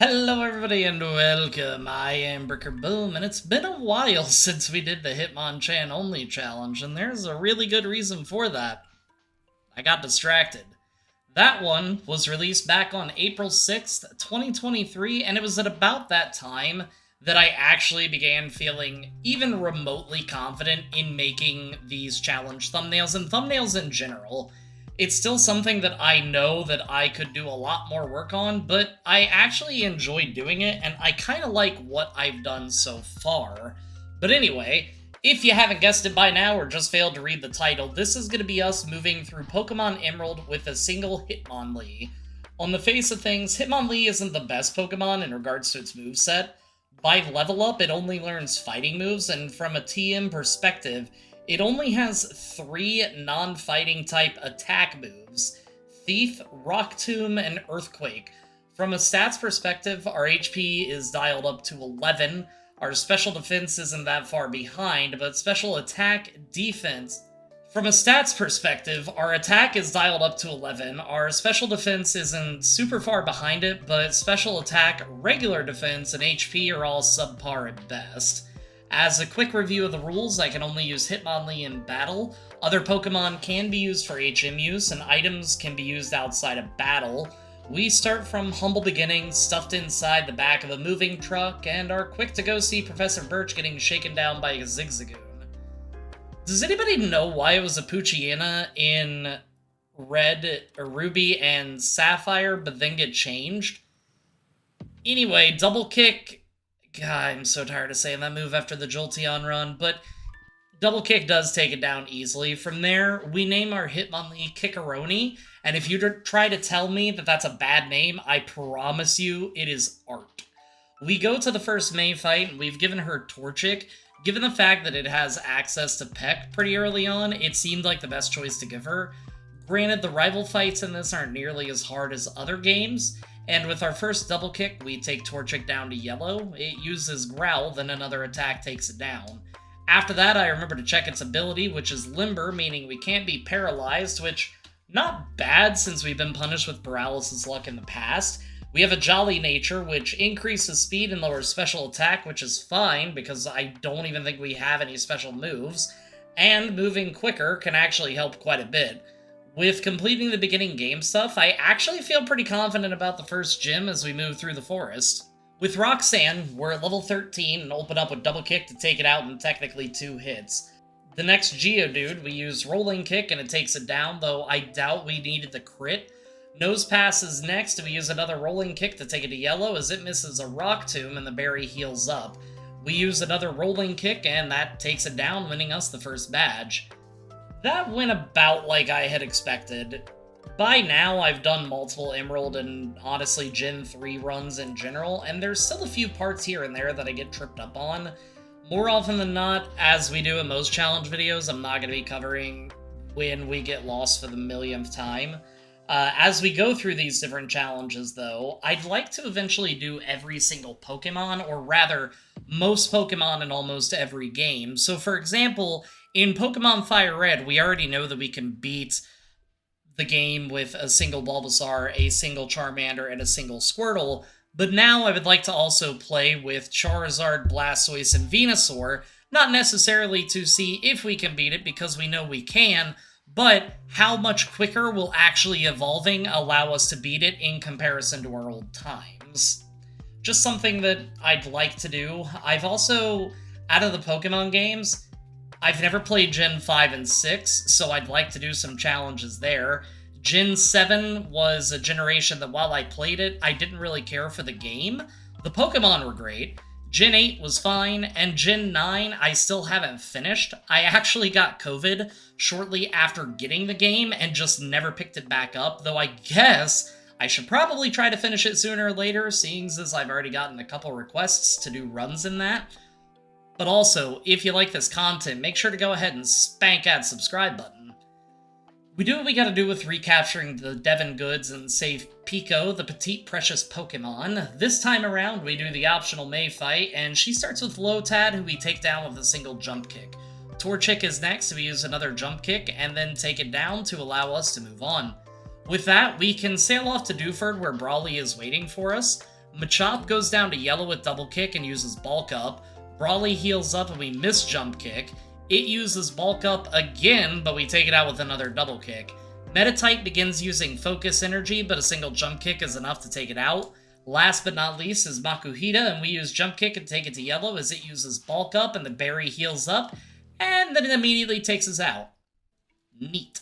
Hello everybody and welcome, I am Bricker Boom, and it's been a while since we did the Hitmonchan only challenge, and there's a really good reason for that. I got distracted. That one was released back on April 6th, 2023, and it was at about that time that I actually began feeling even remotely confident in making these challenge thumbnails, and thumbnails in general. It's still something that I know that I could do a lot more work on, but I actually enjoy doing it, and I kind of like what I've done so far. But anyway, if you haven't guessed it by now or just failed to read the title, this is going to be us moving through Pokemon Emerald with a single Hitmonlee. On the face of things, Hitmonlee isn't the best Pokemon in regards to its moveset. By level up, it only learns fighting moves, and from a TM perspective, it only has 3 non-fighting type attack moves: Thief, Rock Tomb, and Earthquake. From a stats perspective, our HP is dialed up to 11, our special defense isn't that far behind, but special attack, defense... From a stats perspective, our attack is dialed up to 11, our special defense isn't super far behind it, but special attack, regular defense, and HP are all subpar at best. As a quick review of the rules, I can only use Hitmonlee in battle. Other Pokemon can be used for HM use, and items can be used outside of battle. We start from humble beginnings, stuffed inside the back of a moving truck, and are quick to go see Professor Birch getting shaken down by a Zigzagoon. Does anybody know why it was a Poochyena in Red, or Ruby, and Sapphire, but then get changed? Anyway, Double Kick... God, I'm so tired of saying that move after the Jolteon run, but Double Kick does take it down easily. From there, we name our Hitmonlee Kickaroni, and if you try to tell me that that's a bad name, I promise you it is art. We go to the first May fight, and we've given her Torchic. Given the fact that it has access to Peck pretty early on, it seemed like the best choice to give her. Granted, the rival fights in this aren't nearly as hard as other games, and with our first Double Kick, we take Torchic down to yellow. It uses Growl, then another attack takes it down. After that, I remember to check its ability, which is Limber, meaning we can't be paralyzed, which, not bad since we've been punished with paralysis luck in the past. We have a Jolly Nature, which increases speed and lowers special attack, which is fine, because I don't even think we have any special moves. And moving quicker can actually help quite a bit. With completing the beginning game stuff, I actually feel pretty confident about the first gym as we move through the forest. With Roxanne, we're at level 13 and open up with Double Kick to take it out in technically 2 hits. The next Geodude, we use Rolling Kick and it takes it down, though I doubt we needed the crit. Nosepass is next, we use another Rolling Kick to take it to yellow as it misses a Rock Tomb and the berry heals up. We use another Rolling Kick and that takes it down, winning us the first badge. That went about like I had expected. By now, I've done multiple Emerald and, honestly, Gen 3 runs in general, and there's still a few parts here and there that I get tripped up on. More often than not, as we do in most challenge videos, I'm not going to be covering when we get lost for the millionth time. As we go through these different challenges, though, I'd like to eventually do every single Pokemon, or rather, most Pokemon in almost every game. So, for example, in Pokemon Fire Red, we already know that we can beat the game with a single Bulbasaur, a single Charmander, and a single Squirtle, but now I would like to also play with Charizard, Blastoise, and Venusaur, not necessarily to see if we can beat it, because we know we can, but how much quicker will actually evolving allow us to beat it in comparison to our old times. Just something that I'd like to do. I've also, out of the Pokemon games, I've never played Gen 5 and 6, so I'd like to do some challenges there. Gen 7 was a generation that while I played it, I didn't really care for the game. The Pokemon were great. Gen 8 was fine, and Gen 9 I still haven't finished. I actually got COVID shortly after getting the game and just never picked it back up, though I guess I should probably try to finish it sooner or later, seeing as I've already gotten a couple requests to do runs in that. But also, if you like this content, make sure to go ahead and spank that subscribe button. We do what we gotta do with recapturing the Devon goods and save Pico, the petite precious Pokemon. This time around, we do the optional May fight, and she starts with Lotad, who we take down with a single jump kick. Torchic is next, so we use another jump kick, and then take it down to allow us to move on. With that, we can sail off to Dewford, where Brawley is waiting for us. Machop goes down to yellow with double kick and uses bulk up. Brawley heals up and we miss jump kick. It uses bulk up again, but we take it out with another double kick. Tate begins using focus energy, but a single jump kick is enough to take it out. Last but not least is Makuhita, and we use jump kick and take it to yellow as it uses bulk up and the berry heals up, and then it immediately takes us out. Neat.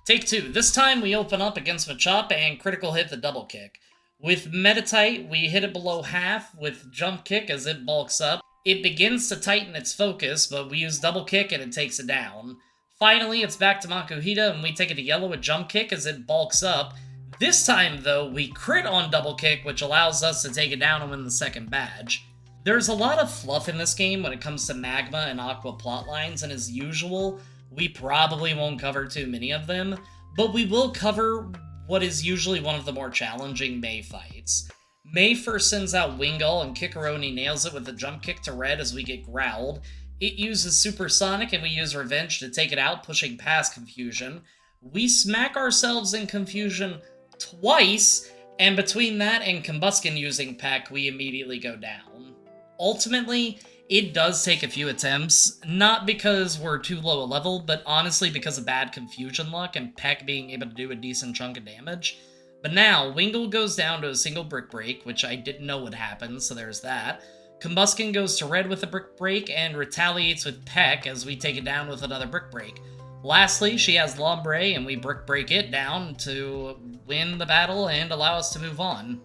Take 2. This time we open up against Machop and critical hit the double kick. With Tate, we hit it below half with jump kick as it bulks up. It begins to tighten its focus, but we use double kick and it takes it down. Finally, it's back to Makuhita, and we take it to yellow with jump kick as it bulks up. This time, though, we crit on double kick, which allows us to take it down and win the second badge. There's a lot of fluff in this game when it comes to Magma and Aqua plotlines, and as usual, we probably won't cover too many of them, but we will cover what is usually one of the more challenging May fights. May first sends out Wingull, and Kickaroni nails it with a jump kick to red as we get growled. It uses Supersonic, and we use Revenge to take it out, pushing past Confusion. We smack ourselves in Confusion twice, and between that and Combuskin using Peck, we immediately go down. Ultimately, it does take a few attempts, not because we're too low a level, but honestly because of bad Confusion luck and Peck being able to do a decent chunk of damage. But now, Wingull goes down to a single Brick Break, which I didn't know would happen, so there's that. Combuskin goes to red with a Brick Break and retaliates with Peck as we take it down with another Brick Break. Lastly, she has Lombre, and we Brick Break it down to win the battle and allow us to move on.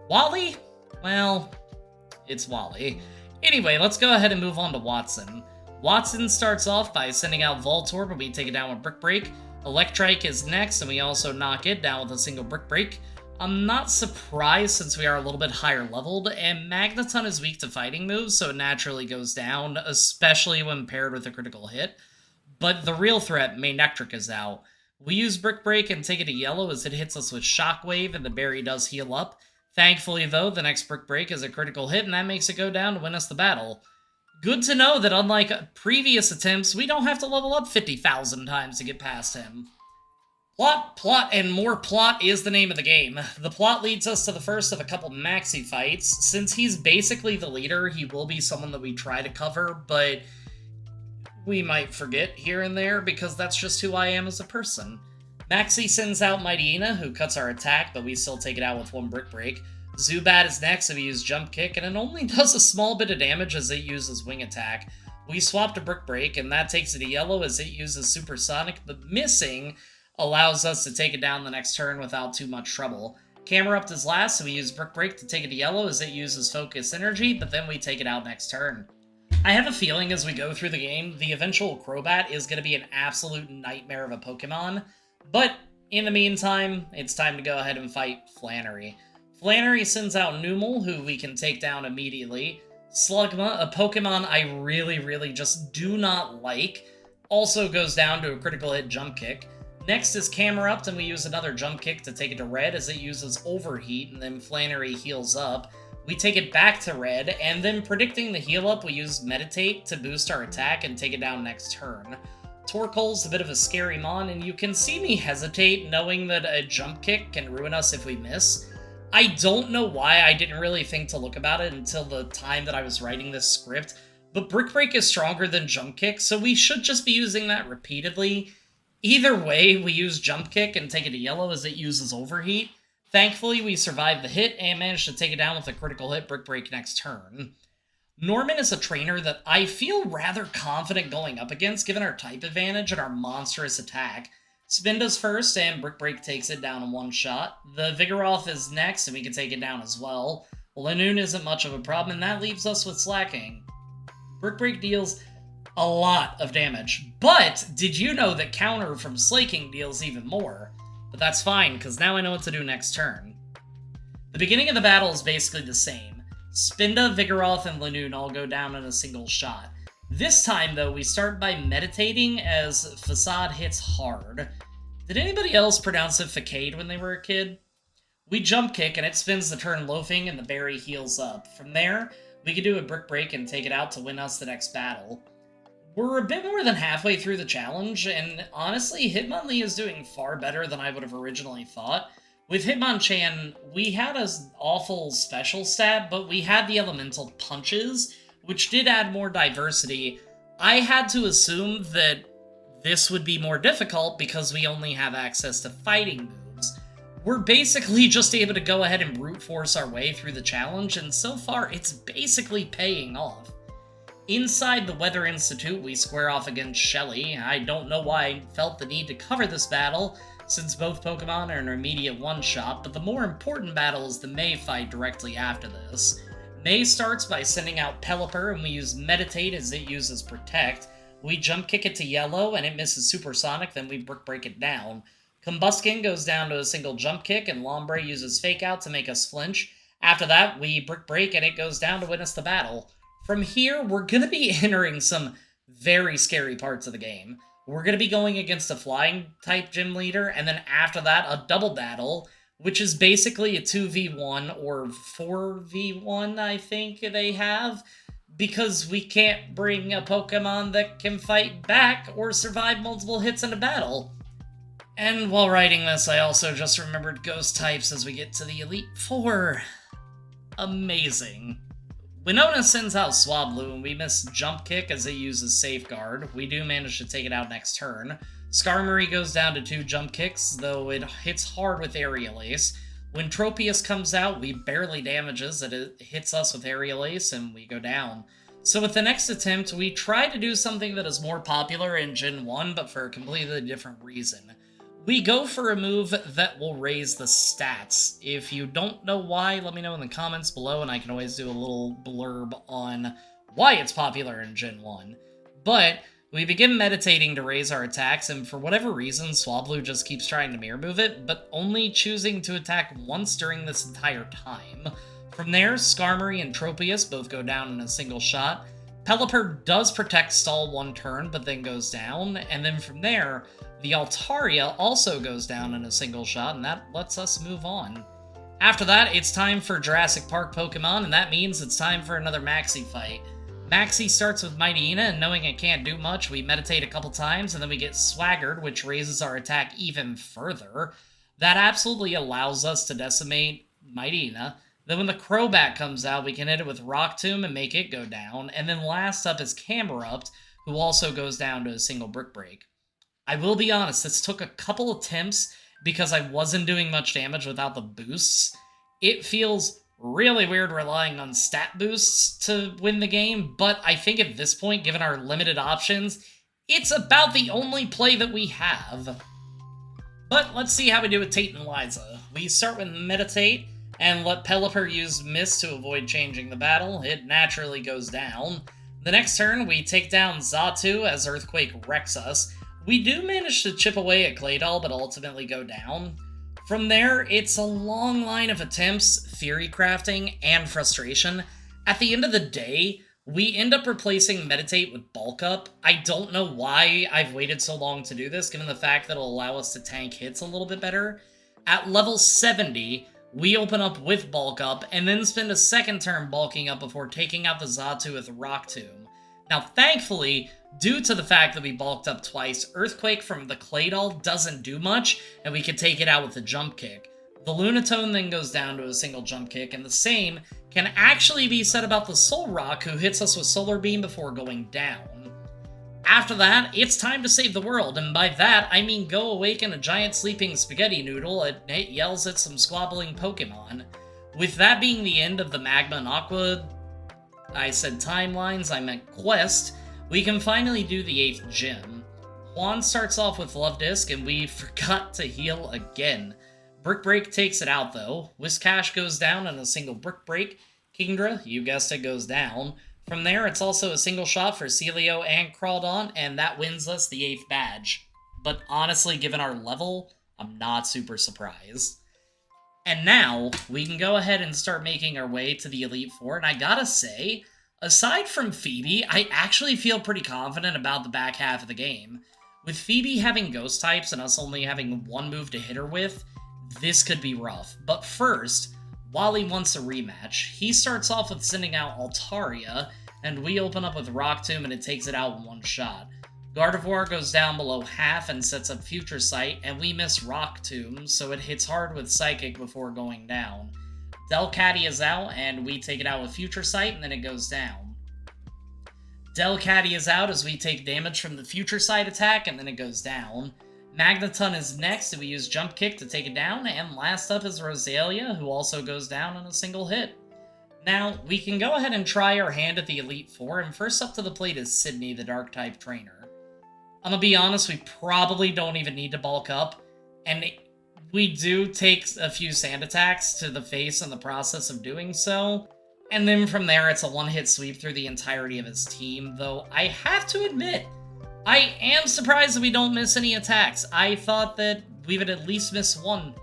Wally? Well, it's Wally. Anyway, let's go ahead and move on to Watson. Watson starts off by sending out Voltorb, but we take it down with Brick Break. Electrike is next, and we also knock it down with a single Brick Break. I'm not surprised since we are a little bit higher leveled, and Magneton is weak to fighting moves, so it naturally goes down, especially when paired with a critical hit. But the real threat, Manectric, is out. We use Brick Break and take it to yellow as it hits us with Shockwave, and the berry does heal up. Thankfully, though, the next Brick Break is a critical hit, and that makes it go down to win us the battle. Good to know that unlike previous attempts, we don't have to level up 50,000 times to get past him. Plot, and more plot is the name of the game. The plot leads us to the first of a couple maxi fights. Since he's basically the leader, he will be someone that we try to cover, but we might forget here and there because that's just who I am as a person. Maxi sends out Mightyena, who cuts our attack, but we still take it out with one Brick Break. Zubat is next, and we use Jump Kick, and it only does a small bit of damage as it uses Wing Attack. We swap to Brick Break, and that takes it to yellow as it uses Supersonic, but missing allows us to take it down the next turn without too much trouble. Camerupt is last, so we use Brick Break to take it to yellow as it uses Focus Energy, but then we take it out next turn. I have a feeling as we go through the game, the eventual Crobat is going to be an absolute nightmare of a Pokemon, but in the meantime, it's time to go ahead and fight Flannery. Flannery sends out Numel, who we can take down immediately. Slugma, a Pokemon I really just do not like, also goes down to a critical hit Jump Kick. Next is Camerupt, and we use another Jump Kick to take it to red as it uses Overheat, and then Flannery heals up. We take it back to red, and then predicting the heal up, we use Meditate to boost our attack and take it down next turn. Torkoal's a bit of a scary mon, and you can see me hesitate knowing that a Jump Kick can ruin us if we miss. I don't know why I didn't really think to look about it until the time that I was writing this script, but Brick Break is stronger than Jump Kick, so we should just be using that repeatedly. Either way, we use Jump Kick and take it to yellow as it uses Overheat. Thankfully, we survived the hit and managed to take it down with a critical hit Brick Break next turn. Norman is a trainer that I feel rather confident going up against given our type advantage and our monstrous attack. Spin does first, and Brick Break takes it down in one shot. The Vigoroth is next, and we can take it down as well. Lanoon isn't much of a problem, and that leaves us with Slacking. Brick Break deals a lot of damage, but did you know that Counter from Slaking deals even more? But that's fine, because now I know what to do next turn. The beginning of the battle is basically the same. Spinda, Vigoroth, and Lanoon all go down in a single shot. This time, though, we start by meditating as Facade hits hard. Did anybody else pronounce it Facade when they were a kid? We Jump Kick, and it spins the turn loafing, and the berry heals up. From there, we can do a Brick Break and take it out to win us the next battle. We're a bit more than halfway through the challenge, and honestly, Hitmonlee is doing far better than I would have originally thought. With Hitmonchan, we had an awful special stat, but we had the elemental punches, which did add more diversity. I had to assume that this would be more difficult because we only have access to fighting moves. We're basically just able to go ahead and brute force our way through the challenge, and so far it's basically paying off. Inside the Weather Institute, we square off against Shelly. I don't know why I felt the need to cover this battle, since both Pokemon are an immediate one-shot, but the more important battle is the May fight directly after this. May starts by sending out Pelipper, and we use Meditate as it uses Protect. We Jump Kick it to Yellow, and it misses Supersonic, then we Brick Break it down. Combuskin goes down to a single Jump Kick, and Lombre uses Fake Out to make us flinch. After that, we Brick Break, and it goes down to win us the battle. From here, we're going to be entering some very scary parts of the game. We're going to be going against a Flying-type gym leader, and then after that, a Double Battle, which is basically a 2v1 or 4v1, I think they have, because we can't bring a Pokemon that can fight back or survive multiple hits in a battle. And while writing this, I also just remembered Ghost types as we get to the Elite Four. Amazing. Winona sends out Swablu, and we miss Jump Kick as it uses Safeguard. We do manage to take it out next turn. Skarmory goes down to 2 Jump Kicks, though it hits hard with Aerial Ace. When Tropius comes out, we barely damages it hits us with Aerial Ace, and we go down. So with the next attempt, we try to do something that is more popular in Gen 1, but for a completely different reason. We go for a move that will raise the stats. If you don't know why, let me know in the comments below, and I can always do a little blurb on why it's popular in Gen 1. But we begin meditating to raise our attacks, and for whatever reason, Swablu just keeps trying to mirror move it, but only choosing to attack once during this entire time. From there, Skarmory and Tropius both go down in a single shot. Pelipper does protect stall one turn, but then goes down, and then from there, the Altaria also goes down in a single shot, and that lets us move on. After that, it's time for Jurassic Park Pokemon, and that means it's time for another Maxi fight. Maxi starts with Mightyena, and knowing it can't do much, we meditate a couple times, and then we get Swaggered, which raises our attack even further. That absolutely allows us to decimate Mightyena. Then when the Crobat comes out, we can hit it with Rock Tomb and make it go down, and then last up is Camerupt, who also goes down to a single Brick Break. I will be honest, this took a couple attempts because I wasn't doing much damage without the boosts. It feels really weird relying on stat boosts to win the game, but I think at this point, given our limited options, it's about the only play that we have. But let's see how we do with Tate and Liza. We start with Meditate and let Pelipper use Mist to avoid changing the battle. It naturally goes down. The next turn, we take down Xatu as Earthquake wrecks us. We do manage to chip away at Claydol, but ultimately go down. From there, it's a long line of attempts, theory crafting, and frustration. At the end of the day, we end up replacing Meditate with Bulk Up. I don't know why I've waited so long to do this, given the fact that it'll allow us to tank hits a little bit better. At level 70, we open up with Bulk Up, and then spend a second turn bulking up before taking out the Xatu with Rock Tomb. Now, thankfully, due to the fact that we bulked up twice, Earthquake from the Claydol doesn't do much, and we can take it out with a Jump Kick. The Lunatone then goes down to a single Jump Kick, and the same can actually be said about the Solrock, who hits us with Solar Beam before going down. After that, it's time to save the world, and by that, I mean go awaken a giant sleeping spaghetti noodle, and it yells at some squabbling Pokemon. With that being the end of the Magma and Aqua, I said timelines, I meant quest, we can finally do the 8th gym. Juan starts off with Love Disc, and we forgot to heal again. Brick Break takes it out, though. Whiscash goes down in a single Brick Break. Kingdra, you guessed it, goes down. From there, it's also a single shot for Celio and Crawdon, and that wins us the 8th badge. But honestly, given our level, I'm not super surprised. And now, we can go ahead and start making our way to the Elite Four, and I gotta say, aside from Phoebe, I actually feel pretty confident about the back half of the game. With Phoebe having Ghost types and us only having one move to hit her with, this could be rough. But first, Wally wants a rematch. He starts off with sending out Altaria, and we open up with Rock Tomb and it takes it out in one shot. Gardevoir goes down below half and sets up Future Sight, and we miss Rock Tomb, so it hits hard with Psychic before going down. Delcatty is out, and we take it out with Future Sight, and then it goes down. Delcatty is out as we take damage from the Future Sight attack, and then it goes down. Magneton is next, and we use Jump Kick to take it down, and last up is Roselia, who also goes down in a single hit. Now, we can go ahead and try our hand at the Elite Four, and first up to the plate is Sydney, the Dark-type trainer. I'm gonna be honest, we probably don't even need to bulk up, and we do take a few sand attacks to the face in the process of doing so, and then from there it's a one-hit sweep through the entirety of his team, though I have to admit, I am surprised that we don't miss any attacks. I thought that we would at least miss one.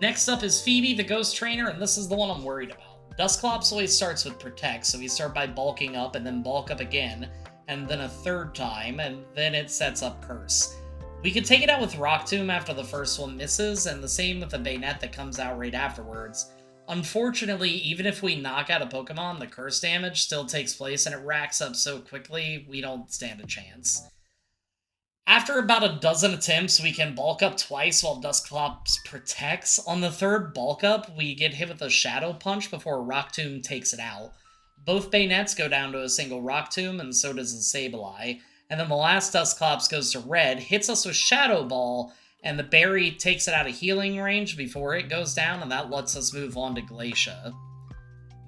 Next up is Phoebe, the Ghost Trainer, and this is the one I'm worried about. Dusclops always starts with Protect, so we start by bulking up and then bulk up again, and then a third time, and then it sets up Curse. We could take it out with Rock Tomb after the first one misses, and the same with the Bayonet that comes out right afterwards. Unfortunately, even if we knock out a Pokemon, the Curse damage still takes place, and it racks up so quickly, we don't stand a chance. After about a dozen attempts, we can bulk up twice while Dusclops protects. On the third bulk up, we get hit with a Shadow Punch before Rock Tomb takes it out. Both Bayonets go down to a single Rock Tomb, and so does the Sableye. And then the last Dusclops goes to red, hits us with Shadow Ball, and the berry takes it out of healing range before it goes down, and that lets us move on to Glacia.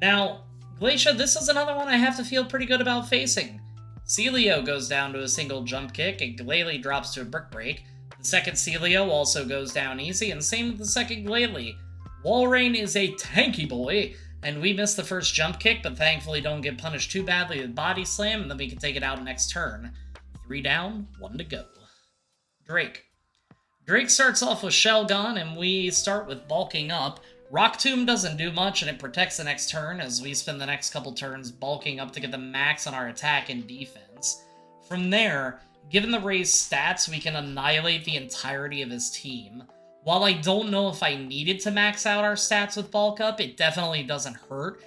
Now, Glacia, this is another one I have to feel pretty good about facing. Celio goes down to a single Jump Kick, and Glalie drops to a Brick Break. The second Celio also goes down easy, and same with the second Glalie. Walrein is a tanky boy, and we miss the first Jump Kick, but thankfully don't get punished too badly with Body Slam, and then we can take it out next turn. 3 down, 1 to go. Drake. Drake starts off with Shelgon, and we start with bulking up. Rock Tomb doesn't do much, and it protects the next turn, as we spend the next couple turns bulking up to get the max on our attack and defense. From there, given the raised stats, we can annihilate the entirety of his team. While I don't know if I needed to max out our stats with bulk up, it definitely doesn't hurt.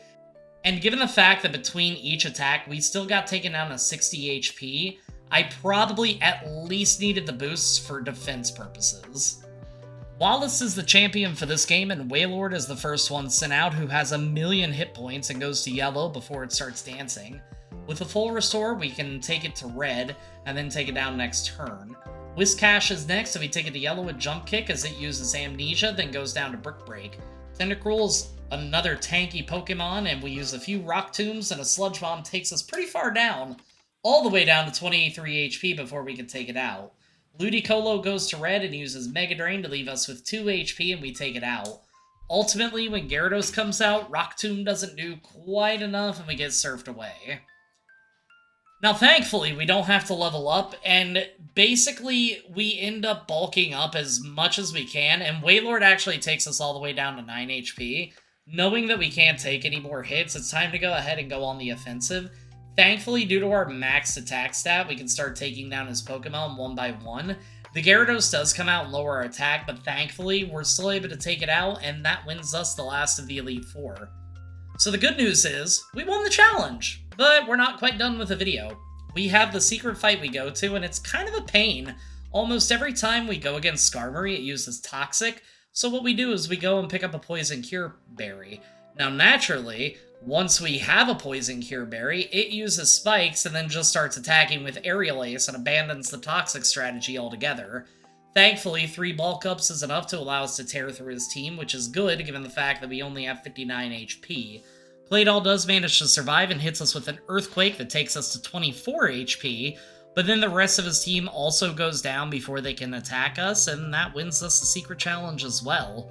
And given the fact that between each attack, we still got taken down to 60 HP, I probably at least needed the boosts for defense purposes. Wallace is the champion for this game, and Wailord is the first one sent out, who has 1,000,000 hit points and goes to yellow before it starts dancing. With a full restore, we can take it to red, and then take it down next turn. Whiscash is next, so we take it to yellow with Jump Kick as it uses Amnesia, then goes down to Brick Break. Tentacruel's another tanky Pokemon, and we use a few Rock Tombs, and a Sludge Bomb takes us pretty far down, all the way down to 23 HP before we can take it out. Ludicolo goes to red and uses Mega Drain to leave us with 2 HP, and we take it out. Ultimately, when Gyarados comes out, Rock Tomb doesn't do quite enough, and we get surfed away. Now, thankfully, we don't have to level up, and basically, we end up bulking up as much as we can, and Wailord actually takes us all the way down to 9 HP. Knowing that we can't take any more hits, it's time to go ahead and go on the offensive. Thankfully, due to our max attack stat, we can start taking down his Pokemon one by one. The Gyarados does come out and lower our attack, but thankfully, we're still able to take it out, and that wins us the last of the Elite Four. So the good news is, we won the challenge, but we're not quite done with the video. We have the secret fight we go to, and it's kind of a pain. Almost every time we go against Skarmory, it uses Toxic, so what we do is we go and pick up a Poison Cure Berry. Now, naturally, once we have a Poison Cure Berry, it uses Spikes and then just starts attacking with Aerial Ace and abandons the Toxic strategy altogether. Thankfully, 3 bulk ups is enough to allow us to tear through his team, which is good given the fact that we only have 59 HP. Claydol does manage to survive and hits us with an Earthquake that takes us to 24 HP, but then the rest of his team also goes down before they can attack us, and that wins us the secret challenge as well.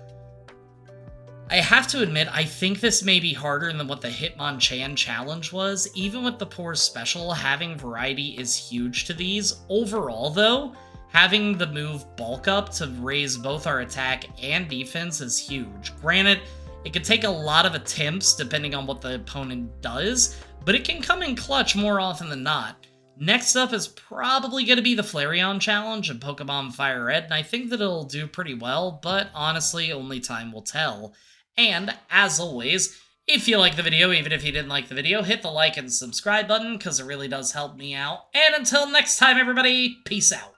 I have to admit, I think this may be harder than what the Hitmonchan challenge was. Even with the poor special, having variety is huge to these. Overall, though, having the move Bulk Up to raise both our attack and defense is huge. Granted, it could take a lot of attempts depending on what the opponent does, but it can come in clutch more often than not. Next up is probably going to be the Flareon challenge in Pokemon Fire Red, and I think that it'll do pretty well, but honestly, only time will tell. And, as always, If you like the video, even if you didn't like the video, hit the like and subscribe button, because it really does help me out. And until next time, everybody, peace out.